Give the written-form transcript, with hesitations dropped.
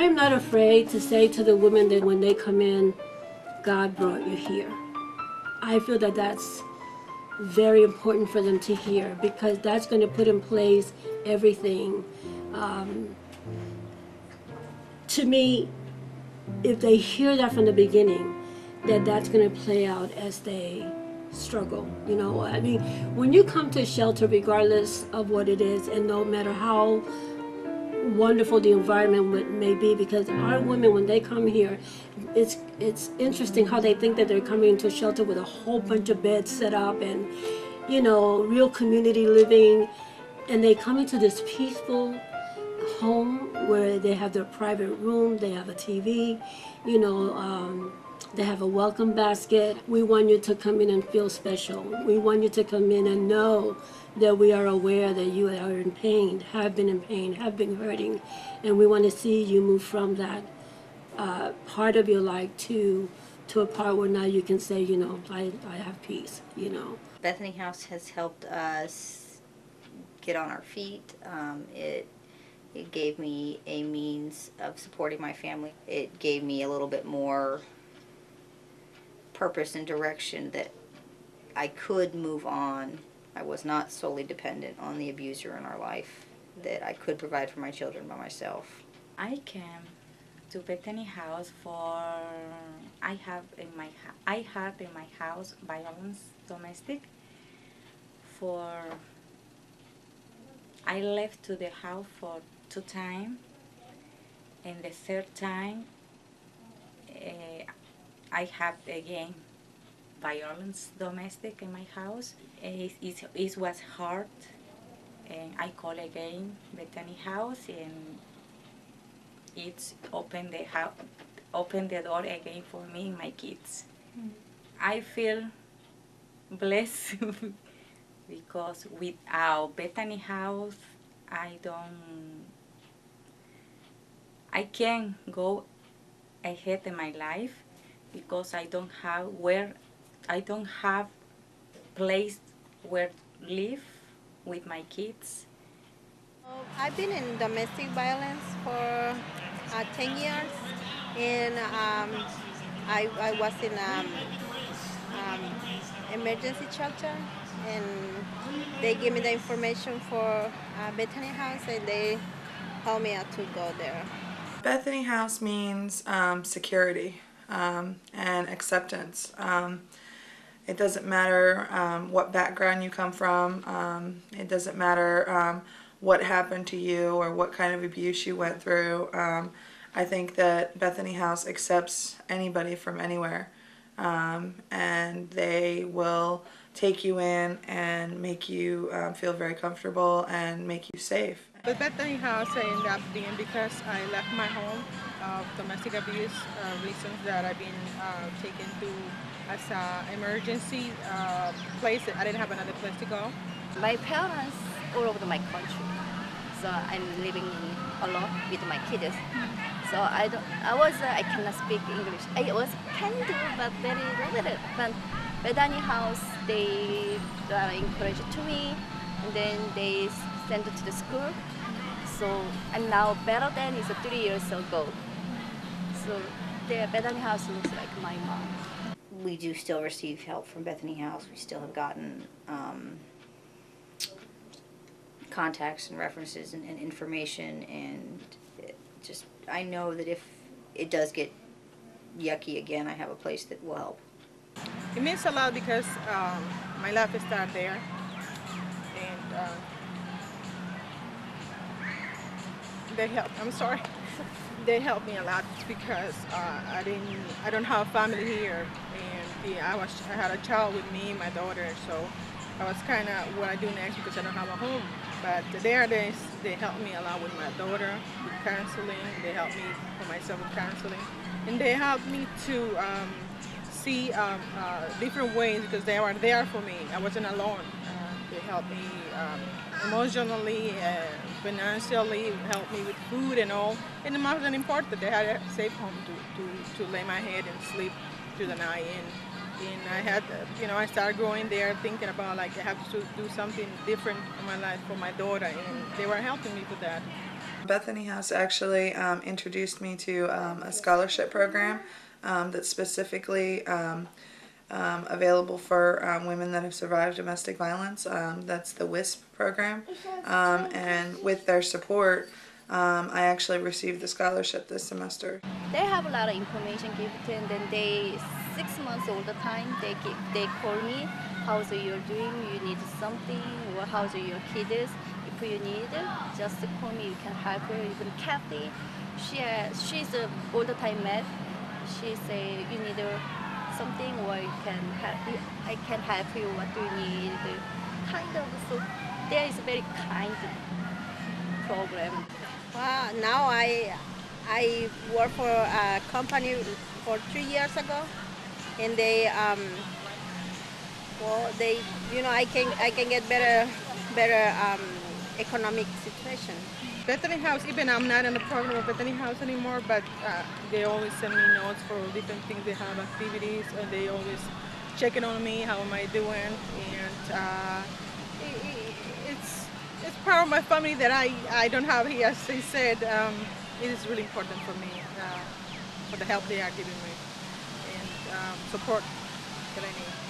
I am not afraid to say to the women that when they come in, God brought you here. I feel that that's very important for them to hear, because that's going to put in place everything. To me, if they hear that from the beginning, that that's going to play out as they struggle. You know, I mean, when you come to a shelter, regardless of what it is, and no matter how wonderful the environment may be, because our women, when they come here, it's interesting how they think that they're coming into a shelter with a whole bunch of beds set up and, you know, real community living, and they come into this peaceful home where they have their private room, they have a TV, you know, they have a welcome basket. We want you to come in and feel special. We want you to come in and know that we are aware that you are in pain, have been in pain, have been hurting, and we want to see you move from that part of your life to a part where now you can say, you know, I have peace, you know. Bethany House has helped us get on our feet. It gave me a means of supporting my family. It gave me a little bit more purpose and direction that I could move on. I was not solely dependent on the abuser in our life, that I could provide for my children by myself. I came to Bethany House for I had in my house violence domestic. For I left to the house for 2 times, and the 3rd time I have again violence domestic in my house. It was hard, and I call again Bethany House, and it's opened the door again for me and my kids. I feel blessed because without Bethany House, I can't go ahead in my life, because I don't have place where live with my kids. I've been in domestic violence for 10 years, and I was in emergency shelter, and they gave me the information for Bethany House, and they told me to go there. Bethany House means security and acceptance. It doesn't matter what background you come from. It doesn't matter what happened to you or what kind of abuse you went through. I think that Bethany House accepts anybody from anywhere, and they will take you in and make you feel very comfortable and make you safe. But Bethany House I ended up being because I left my home of domestic abuse reasons that I've been taken to as an emergency place. I didn't have another place to go. My parents all over my country, so I'm living alone with my kids. So I cannot speak English. Can do, but very limited. But Bethany House, they encouraged to me, and then they sent it to the school. So I'm now better than it's 3 years ago. So the Bethany House looks like my mom. We do still receive help from Bethany House. We still have gotten contacts and references and information, and just I know that if it does get yucky again, I have a place that will help. It means a lot because my life started there, and they helped. I'm sorry. They helped me a lot because I don't have family here, and I had a child with me, my daughter, so I was kind of what I do next because I don't have a home. But there they helped me a lot with my daughter, with counseling. They helped me for myself with counseling, and they helped me to see different ways because they were there for me. I wasn't alone. They helped me emotionally, financially, helped me with food and all. And the most important, they had a safe home to lay my head and sleep through the night. And I had, I started growing there, thinking about like I have to do something different in my life for my daughter, and they were helping me with that. Bethany House actually introduced me to a scholarship program that's specifically available for women that have survived domestic violence. That's the WISP program, and with their support, I actually received the scholarship this semester. They have a lot of information given, and then they 6 months all the time. They call me, how's you're doing? You need something, or how's your kids? If you need, just call me. You can help her. Even Kathy, she's all the time mad. She say you need something, or you can help. I can help you. What do you need? Kind of. So there is a very kind program. Well, now I work for a company for 3 years ago, and they I can get better economic situation. Bethany House, even I'm not in the program of Bethany House anymore, but they always send me notes for different things. They have activities, and they always checking on me, how am I doing, and it's part of my family that I don't have here. As I said, it is really important for me, for the help they are giving me, and support that I need.